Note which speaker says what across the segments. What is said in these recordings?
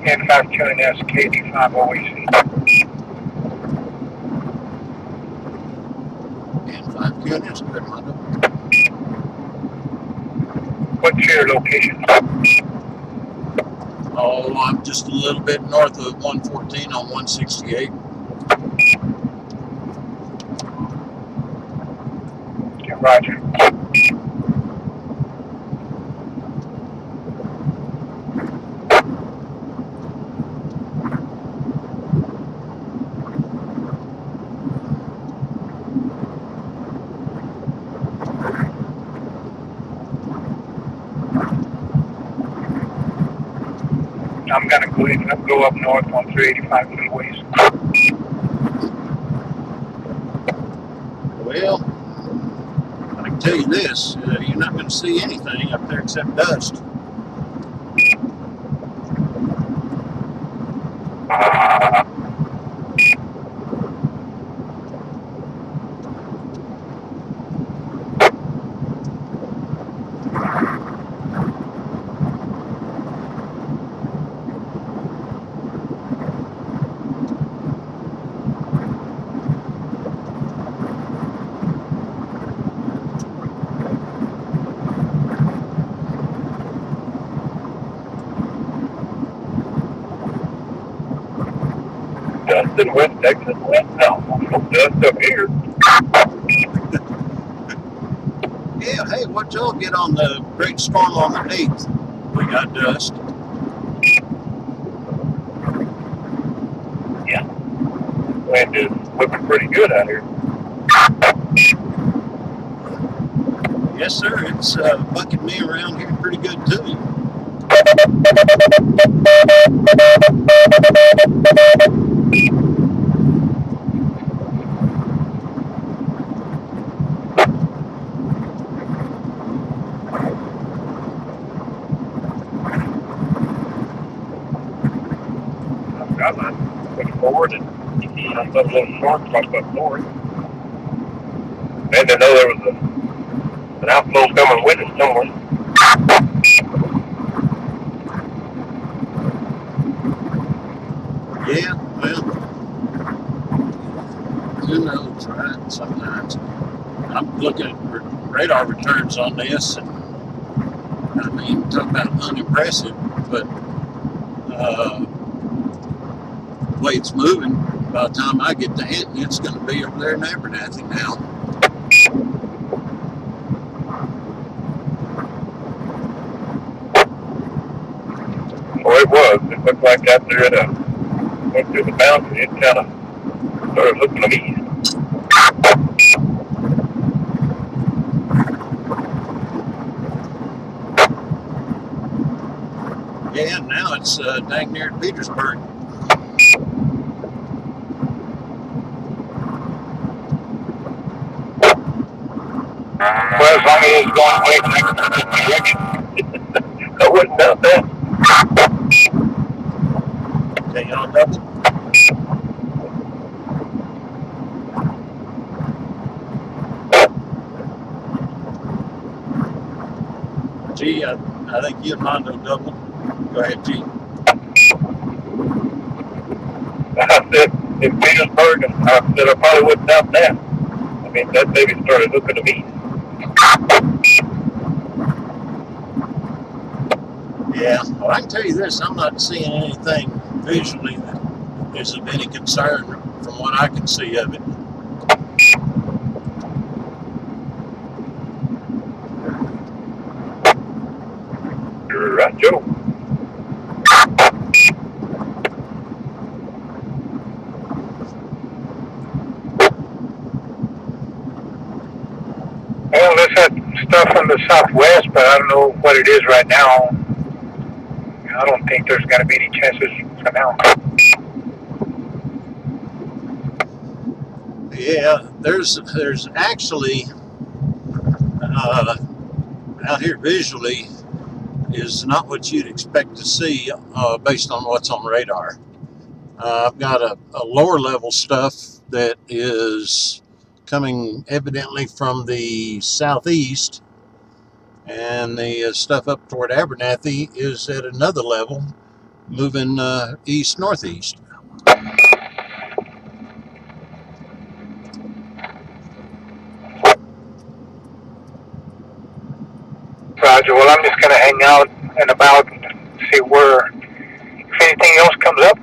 Speaker 1: And 5 KD5 OAC.
Speaker 2: And 5 units, good, Mondo.
Speaker 1: What's your location?
Speaker 2: Oh, I'm just a little bit north of 114 on 168.
Speaker 1: Yeah, roger. I'm gonna go up north on 385 a little ways.
Speaker 2: Well, I can tell you this, you're not going to see anything up there except dust.
Speaker 1: Dust in West Texas, no dust up here.
Speaker 2: Yeah, hey, what y'all get on the great storm on the 8th? We got dust.
Speaker 1: Yeah. Wind is looking pretty good out here.
Speaker 2: Yes, sir, it's bucking me around here pretty good too.
Speaker 1: I'm looking forward and I'm a little north, crossed up north. And I know there was an outflow coming with it somewhere.
Speaker 2: Yeah, well, who knows, right? Sometimes. I'm looking at radar returns on this, and I mean, talk about unimpressive, but the way it's moving, by the time I get to Hinton, it's going to be over there in Abernathy now.
Speaker 1: Well, it was. It looked like after it went through the boundary, it kind of started looking east.
Speaker 2: Yeah, now it's dang near Petersburg.
Speaker 1: Well, as long as it's going away from the direction, I wouldn't doubt that.
Speaker 2: Okay, y'all double? G, I think you and Mondo double. Go ahead, G.
Speaker 1: I said in Petersburg, and I said I probably wouldn't doubt that. I mean, that maybe started looking to me.
Speaker 2: Yeah, well, I can tell you this, I'm not seeing anything visually that is of any concern from what I can see of it.
Speaker 1: You're right, Joe. Well, this had stuff from the southwest, but I don't know what it is right now. I don't think there's going to be any chances for now.
Speaker 2: Yeah, there's actually out here visually is not what you'd expect to see based on what's on radar. I've got a lower level stuff that is coming evidently from the southeast, and the stuff up toward Abernathy is at another level, moving east-northeast.
Speaker 1: Roger. Well, I'm just going to hang out and about and see where, if anything else comes up.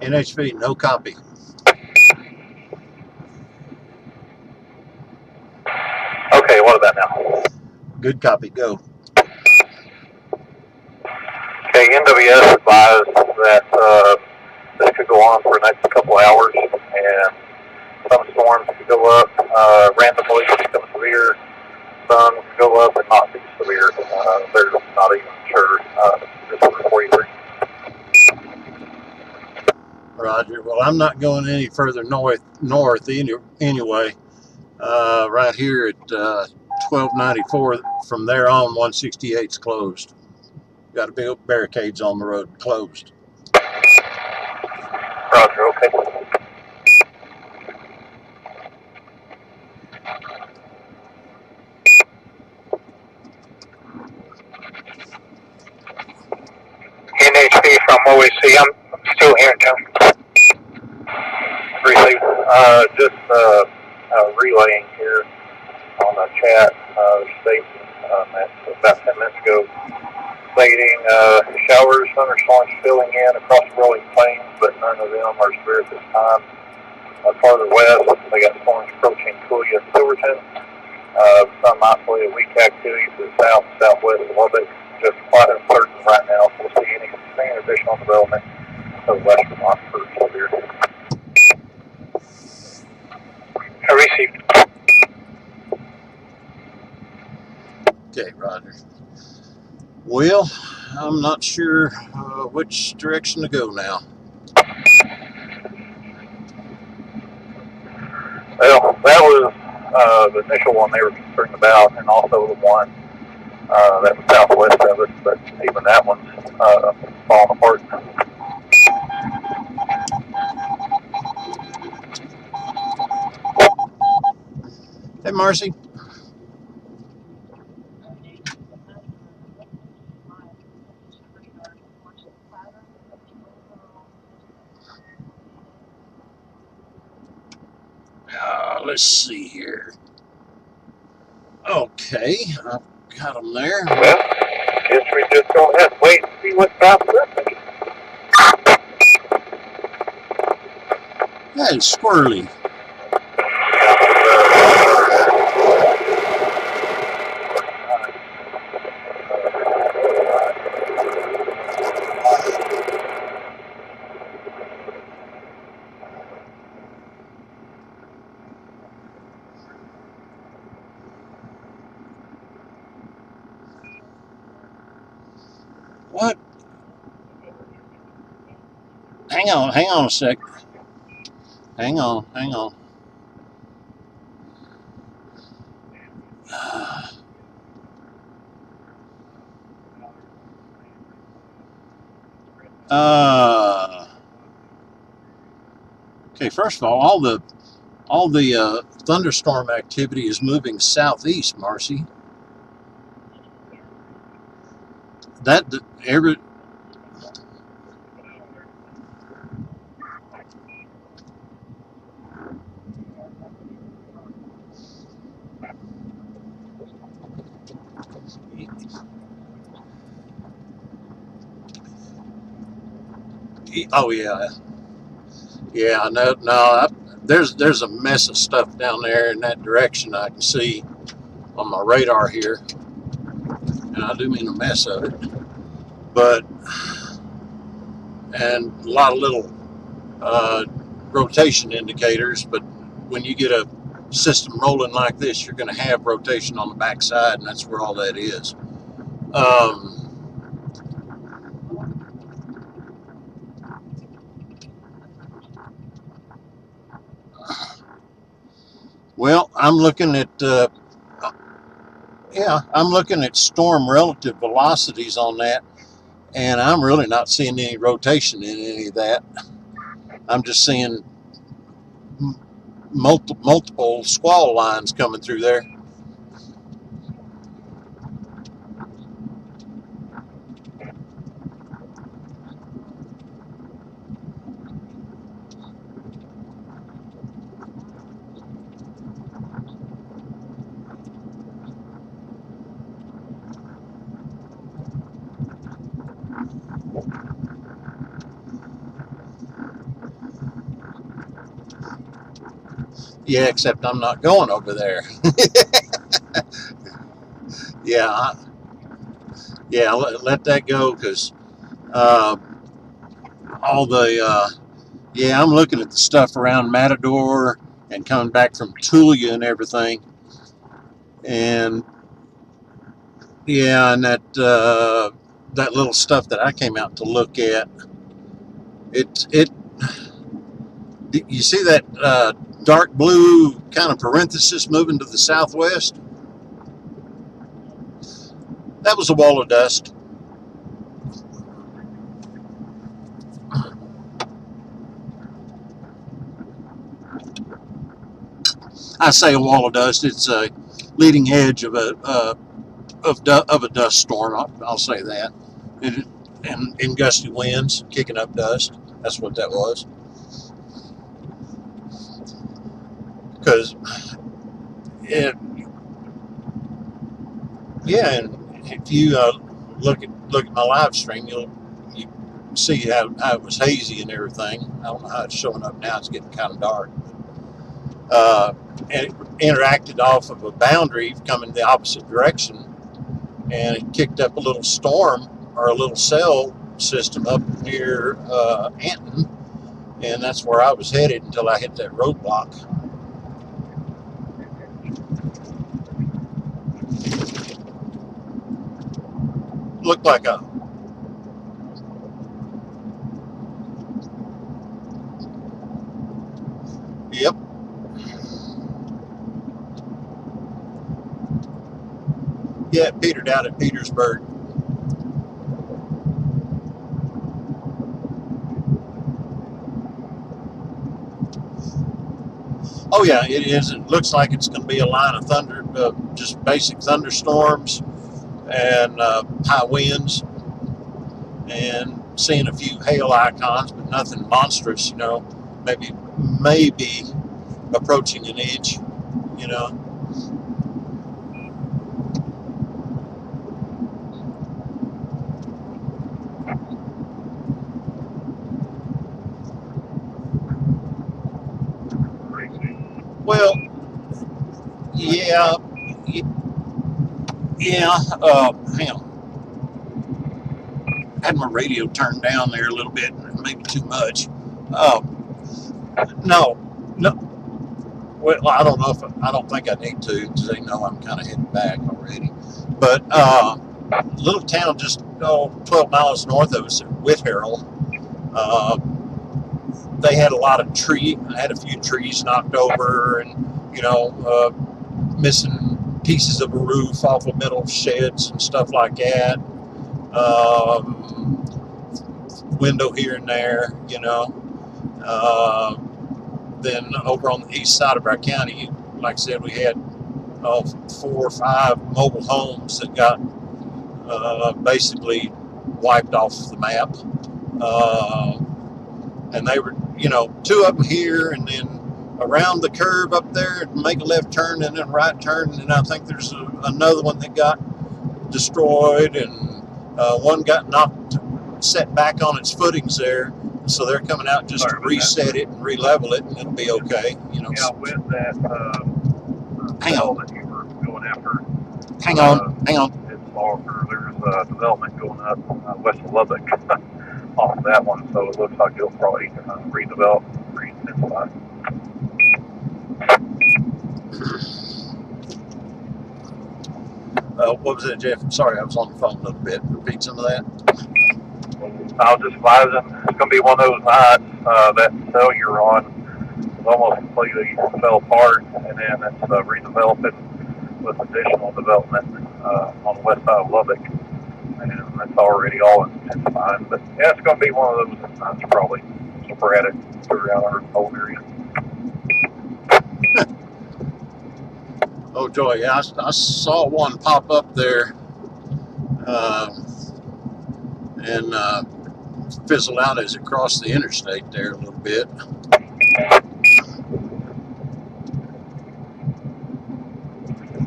Speaker 2: NHV, no copy.
Speaker 1: Okay, what about now?
Speaker 2: Good copy, go.
Speaker 1: Okay, NWS advised that this could go on for the next couple hours, and some storms could go up randomly, become severe. Some could go up and not be severe. They're not even sure. Just over 43.
Speaker 2: Roger. Well, I'm not going any further north anyway. Right here at 1294. From there on, 168's closed. Got a big barricades on the road, closed.
Speaker 1: Roger, okay. NHP from OAC, I'm still here in town. Received. Just relaying here on the chat, station about 10 minutes ago, stating showers, thunderstorms filling in across the rolling plains, but none of them are severe at this time. Farther west, they got storms approaching Cooley and Silverton. Some isolated weak activity to the south and southwest of Lubbock. Just quite uncertain right now, so we'll see any additional development of West Vermont for severe. I received.
Speaker 2: Okay, Roger. Well, I'm not sure which direction to go now.
Speaker 1: Well, that was the initial one they were concerned about, and also the one that was southwest of us, but even that one's falling apart.
Speaker 2: Hey, Marcy. Let's see here. Okay, I've got them there.
Speaker 1: Well, guess we just go ahead and wait and see what southwest is.
Speaker 2: Hey, squirrely. What? Hang on a sec. Hang on. Okay, first of all the thunderstorm activity is moving southeast, Marcy. Oh yeah. No. There's a mess of stuff down there in that direction. I can see on my radar here, and I do mean a mess of it. And a lot of little rotation indicators. But when you get a system rolling like this, you're going to have rotation on the backside, and that's where all that is. Well, I'm looking at storm relative velocities on that, and I'm really not seeing any rotation in any of that. I'm just seeing multiple squall lines coming through there. Yeah, except I'm not going over there. Yeah, let that go, because all the yeah, I'm looking at the stuff around Matador and coming back from Tulia and everything, and yeah, and that little stuff that I came out to look at, it you see that dark blue kind of parenthesis moving to the southwest? That was a wall of dust. I say a wall of dust. It's a leading edge of a dust storm. I'll say that. And in gusty winds, kicking up dust. That's what that was. Because yeah, and if you look at my live stream, you see how it was hazy and everything. I don't know how it's showing up now. It's getting kind of dark. And it interacted off of a boundary coming the opposite direction, and it kicked up a little storm or a little cell system up near Anton, and that's where I was headed until I hit that roadblock. Looked like a yep. Yeah, it petered out at Petersburg. Oh yeah, it is. It looks like it's going to be a line of thunder, just basic thunderstorms and high winds, and seeing a few hail icons, but nothing monstrous. Maybe approaching an inch. You know. Well, yeah, yeah. Hang on. I had my radio turned down there a little bit, maybe too much. No. Well, I don't know I don't think I need to, because they know I'm kind of heading back already. But little town just 12 miles north of us, Whitharrell. They had a lot of had a few trees knocked over, and missing pieces of a roof off of metal sheds and stuff like that. Window here and there, then over on the east side of our county, like I said, we had 4 or 5 mobile homes that got basically wiped off the map. And they were, 2 of them here, and then around the curve up there, make a left turn and then right turn, and I think there's another one that got destroyed, and one got set back on its footings there, so they're coming out just to reset it and re-level it, and it'll be okay.
Speaker 1: Yeah, with that
Speaker 2: hang on
Speaker 1: that you were going after.
Speaker 2: Hang on.
Speaker 1: It's there's development going up west of Lubbock off of that one, so it looks like it'll probably redevelop, re-intensify.
Speaker 2: What was it, Jeff? Sorry, I was on the phone a little bit. Repeat some of that.
Speaker 1: I was just advising it's going to be one of those nights that cell you're on is almost completely fell apart, and then it's redeveloping with additional development on the west side of Lubbock. And and it's already all intensifying. But yeah, it's going to be one of those that's probably sporadic throughout our whole area.
Speaker 2: Oh joy, yeah, I saw one pop up there and fizzle out as it crossed the interstate there a little bit.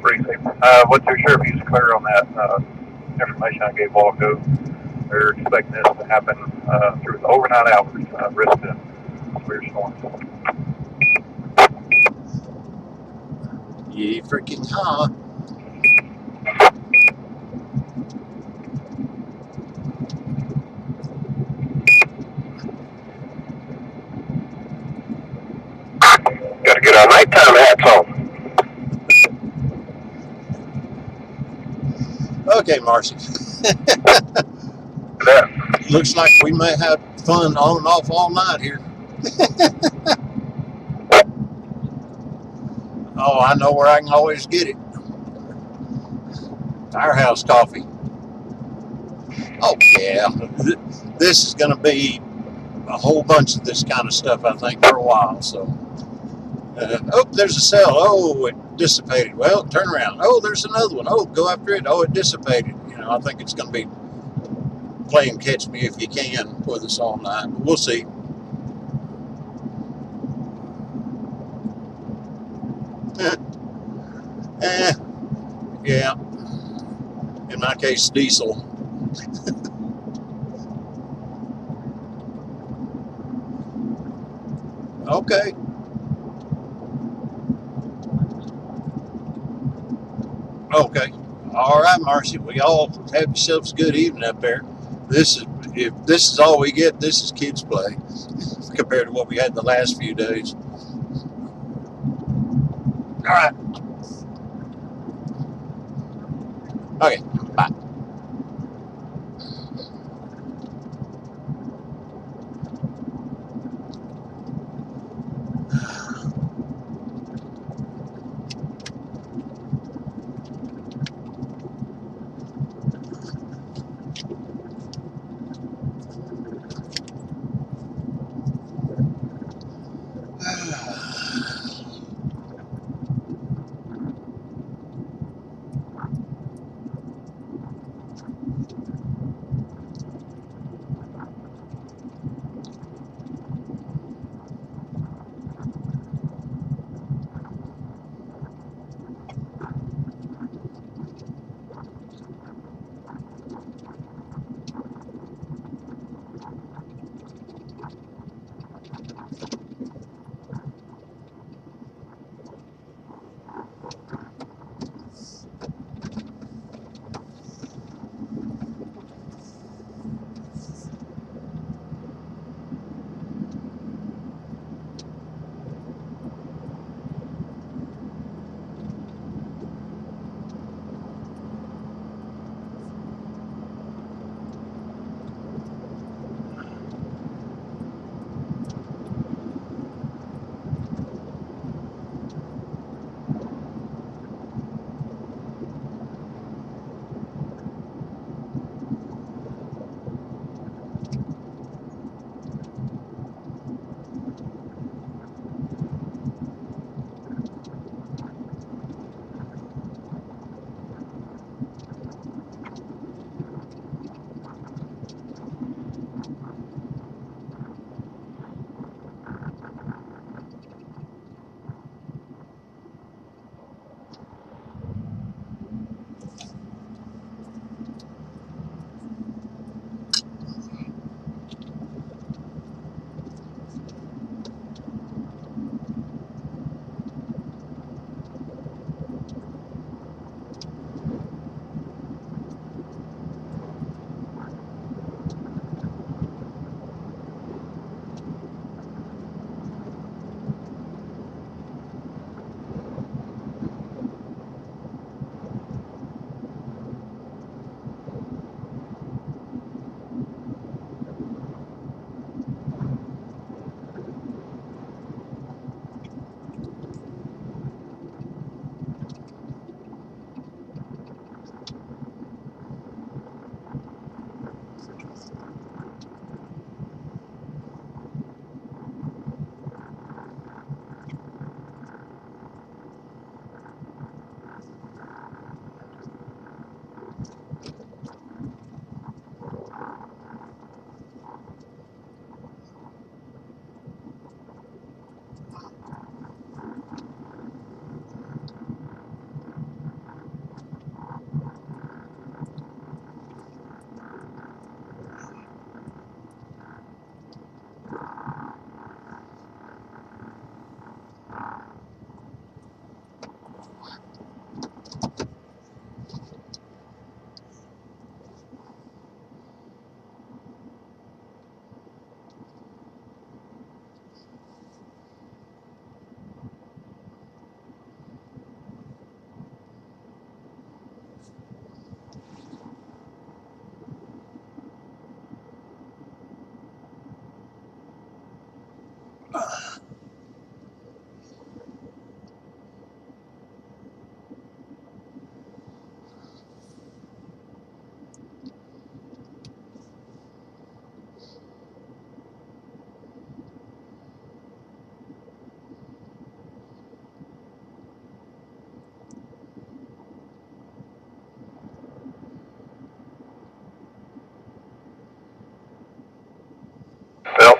Speaker 1: Pretty safe. What's your sheriff? He's clear on that information I gave a while ago. They're expecting this to happen through the overnight hours. Risk of severe storms.
Speaker 2: Ye freaking ha.
Speaker 1: Gotta get our nighttime hats on.
Speaker 2: Okay, Marcy.
Speaker 1: That.
Speaker 2: Looks like we may have fun on and off all night here. Oh, I know where I can always get it. Firehouse coffee. Oh, yeah. This is going to be a whole bunch of this kind of stuff, I think, for a while. So, oh, there's a cell. Oh, it dissipated. Well, turn around. Oh, there's another one. Oh, go after it. Oh, it dissipated. You know, I think it's going to be playing catch me if you can with us all night. But we'll see. Yeah. In my case, diesel. Okay. Okay. All right, Marcy. We all have yourselves a good evening up there. If this is all we get, this is kids play compared to what we had the last few days. All right. Okay. Bye.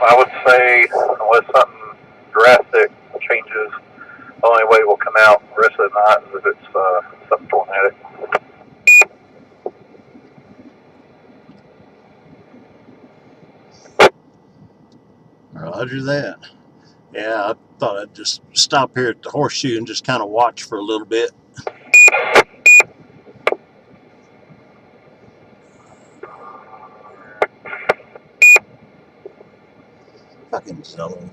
Speaker 1: I would say unless something drastic changes, the only way we'll come out the rest of the night is if it's something tornadic.
Speaker 2: Roger that. Yeah, I thought I'd just stop here at the horseshoe and just kind of watch for a little bit. Fucking zone.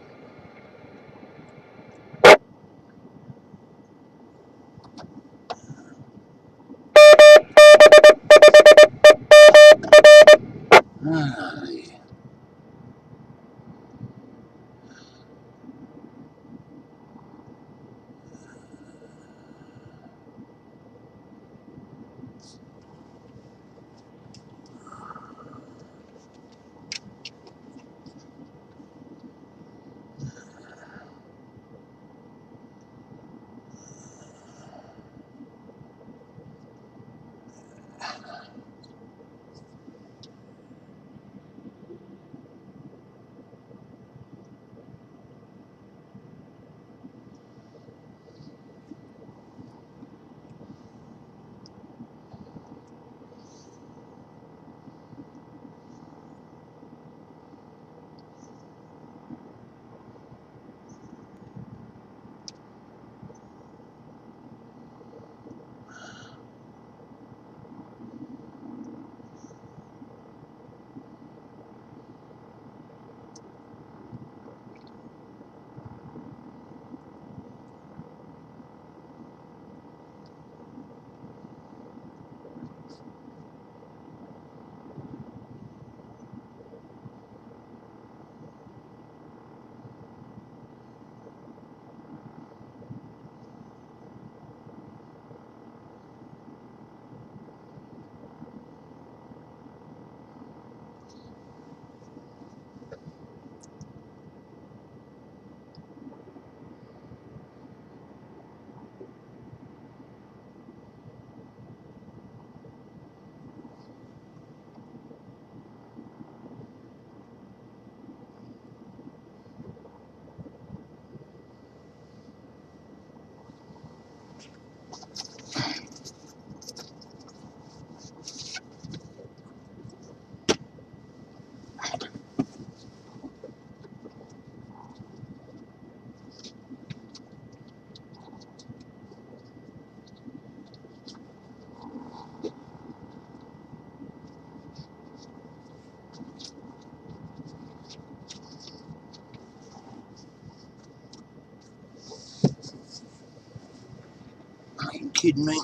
Speaker 2: Are you kidding me?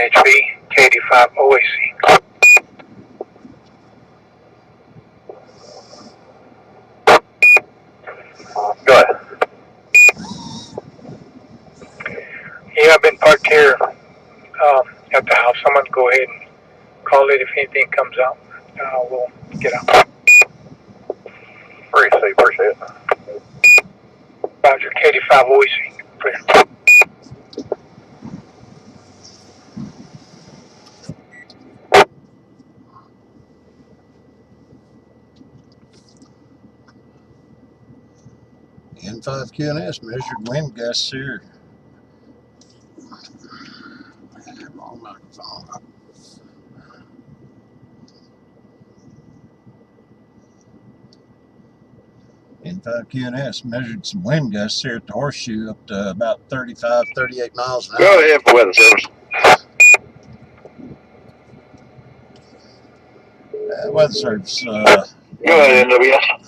Speaker 3: NHB, K85 OAC.
Speaker 1: Go ahead.
Speaker 3: Yeah, I've been parked here at the house. I'm going to go ahead and call it if anything comes out. We'll get out.
Speaker 1: Appreciate it.
Speaker 3: Roger, K85 OAC. Clear.
Speaker 2: N5 QNS measured wind gusts here. Wrong microphone. N5 QNS measured some wind gusts here at the Horseshoe up to about 35, 38 miles an hour.
Speaker 4: Go ahead for weather service.
Speaker 2: Weather service.
Speaker 4: Go ahead, NWS.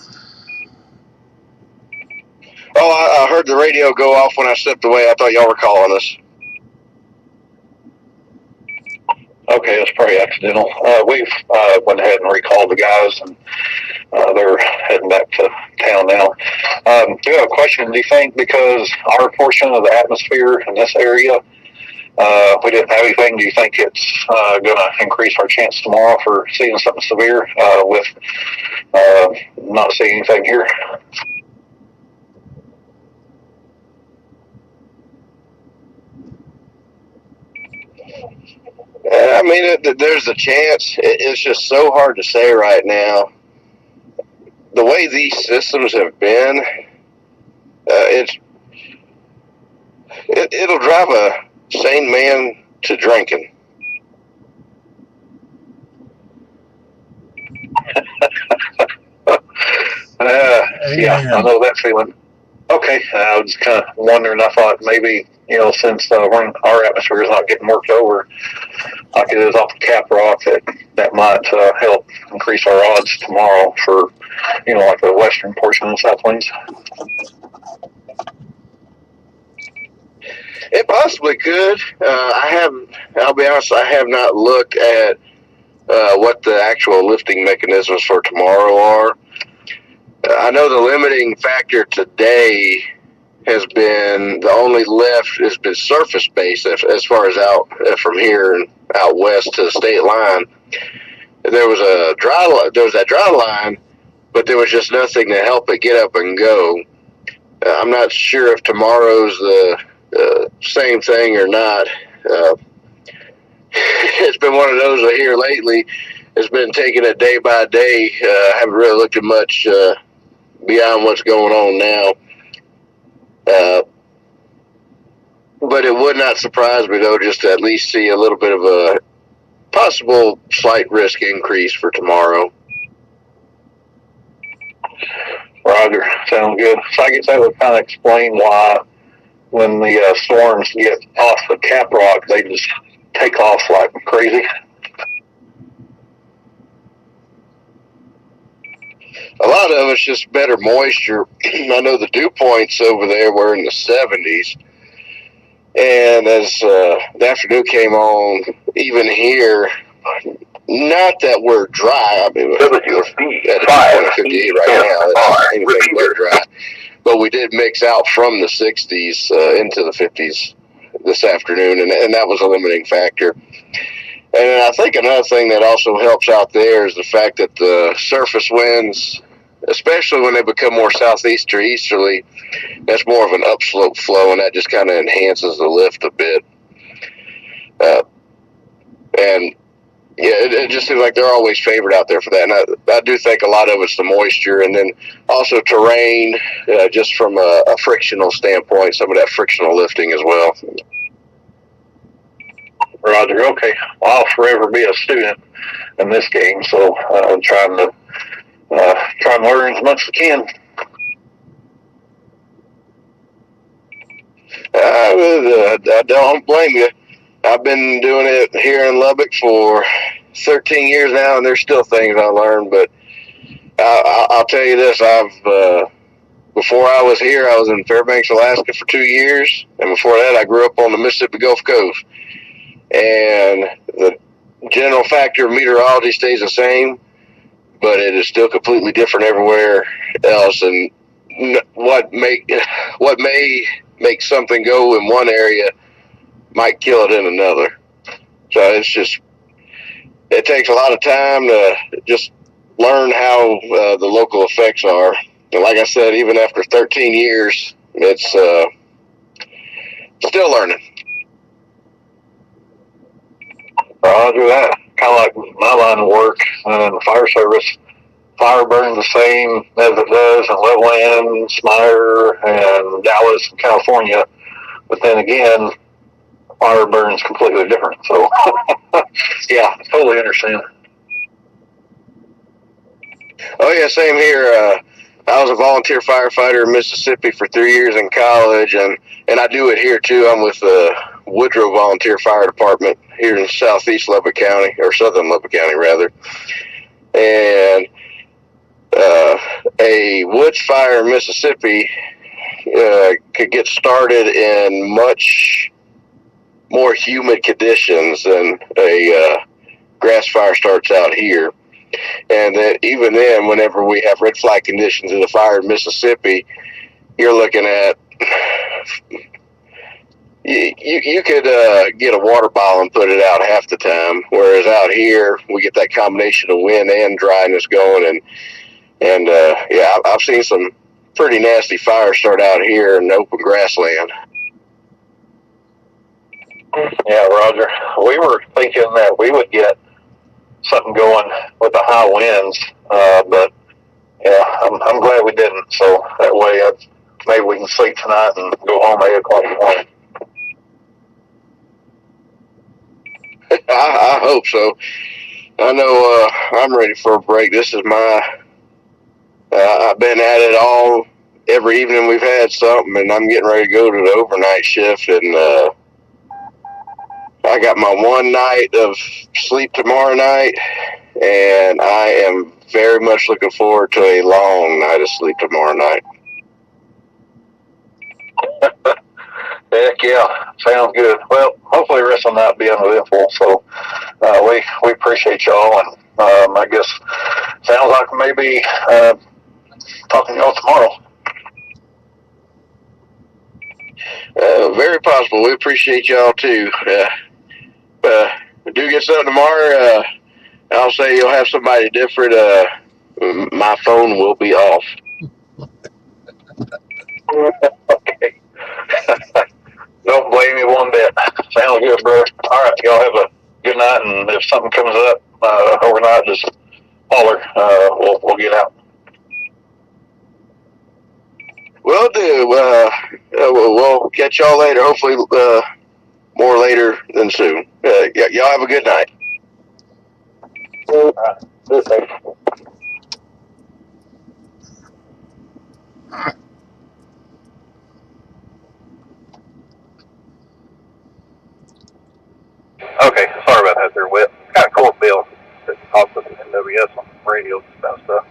Speaker 4: Oh, I heard the radio go off when I stepped away. I thought y'all were calling us.
Speaker 1: Okay, that's probably accidental. We've went ahead and recalled the guys, and they're heading back to town now. Do you have a question? Do you think because our portion of the atmosphere in this area, we didn't have anything, do you think it's going to increase our chance tomorrow for seeing something severe with not seeing anything here?
Speaker 4: I mean, there's a chance. It's just so hard to say right now. The way these systems have been, it'll drive a sane man to drinking.
Speaker 1: Yeah, I know that feeling. Okay, I was kind of wondering, I thought maybe, since our atmosphere is not getting worked over like it is off the Cap Rock, that might help increase our odds tomorrow for, like the western portion of the South Plains.
Speaker 4: It possibly could. I'll be honest, I have not looked at what the actual lifting mechanisms for tomorrow are. I know the limiting factor today has been the only lift has been surface based as far as out from here and out west to the state line. There was that dry line, but there was just nothing to help it get up and go. I'm not sure if tomorrow's the same thing or not. It's been one of those here lately. It's been taking it day by day. I haven't really looked at much beyond what's going on now. But it would not surprise me, though, just to at least see a little bit of a possible slight risk increase for tomorrow.
Speaker 1: Roger, sounds good. So I guess that would kind of explain why when the storms get off the Cap Rock, they just take off like crazy.
Speaker 4: A lot of it's just better moisture. I know the dew points over there were in the 70s. And as the afternoon came on, even here, not that we're dry. I mean, we're at a 2.58 right now. It's anything but dry. But we did mix out from the 60s into the 50s this afternoon, and that was a limiting factor. And I think another thing that also helps out there is the fact that the surface winds, especially when they become more southeast or easterly, that's more of an upslope flow, and that just kind of enhances the lift a bit. And yeah, it just seems like they're always favored out there for that. And I do think a lot of it's the moisture, and then also terrain, just from a frictional standpoint, some of that frictional lifting as well.
Speaker 1: Roger, okay. Well, I'll forever be a student in this game, so I'm trying to learn as much as I can.
Speaker 4: I don't blame you. I've been doing it here in Lubbock for 13 years now, and there's still things I learn. But I'll tell you this: before I was here, I was in Fairbanks, Alaska for 2 years, and before that, I grew up on the Mississippi Gulf Coast. and the general factor of meteorology stays the same, but it is still completely different everywhere else. And what may make something go in one area might kill it in another. So it takes a lot of time to just learn how the local effects are. And like I said, even after 13 years, it's still learning.
Speaker 1: Roger that. Kind of like my line of work in the fire service. Fire burns the same as it does in Loveland, Smyer, and Dallas, California. But then again, fire burns completely different. So, yeah, totally understand.
Speaker 4: Oh yeah, same here. I was a volunteer firefighter in Mississippi for 3 years in college, and I do it here too. I'm with the Woodrow Volunteer Fire Department here in southeast Lubbock County, or southern Lubbock County rather. And a woods fire in Mississippi could get started in much more humid conditions than a grass fire starts out here. And that even then, whenever we have red flag conditions in the fire in Mississippi, you're looking at you could get a water bottle and put it out half the time, whereas out here we get that combination of wind and dryness going, and yeah, I've seen some pretty nasty fires start out here in open grassland.
Speaker 1: Yeah, Roger. We were thinking that we would get something going with the high winds, but yeah, I'm glad we didn't. So that way, maybe we can sleep tonight and go home at 8 o'clock in the morning.
Speaker 4: I hope so. I know I'm ready for a break. This is I've been at it all every evening we've had something, and I'm getting ready to go to the overnight shift, and I got my one night of sleep tomorrow night, and I am very much looking forward to a long night of sleep tomorrow night.
Speaker 1: Heck yeah, sounds good. Well, hopefully the rest of the night will be uneventful. So we appreciate y'all, and I guess sounds like maybe talking to y'all tomorrow.
Speaker 4: Very possible. We appreciate y'all too. Do get something tomorrow. I'll say you'll have somebody different. My phone will be off.
Speaker 1: Okay. Don't blame me one bit. Sounds good, bro. All right, y'all have a good night, and if something comes up overnight, just holler. We'll get out.
Speaker 4: Will do. We'll catch y'all later. Hopefully, more later than soon. Y'all have a good night.
Speaker 1: All right. Good, thanks. Okay, sorry about that there, Whit. Kind of cool, Bill. Talk with the NWS on the radio about stuff.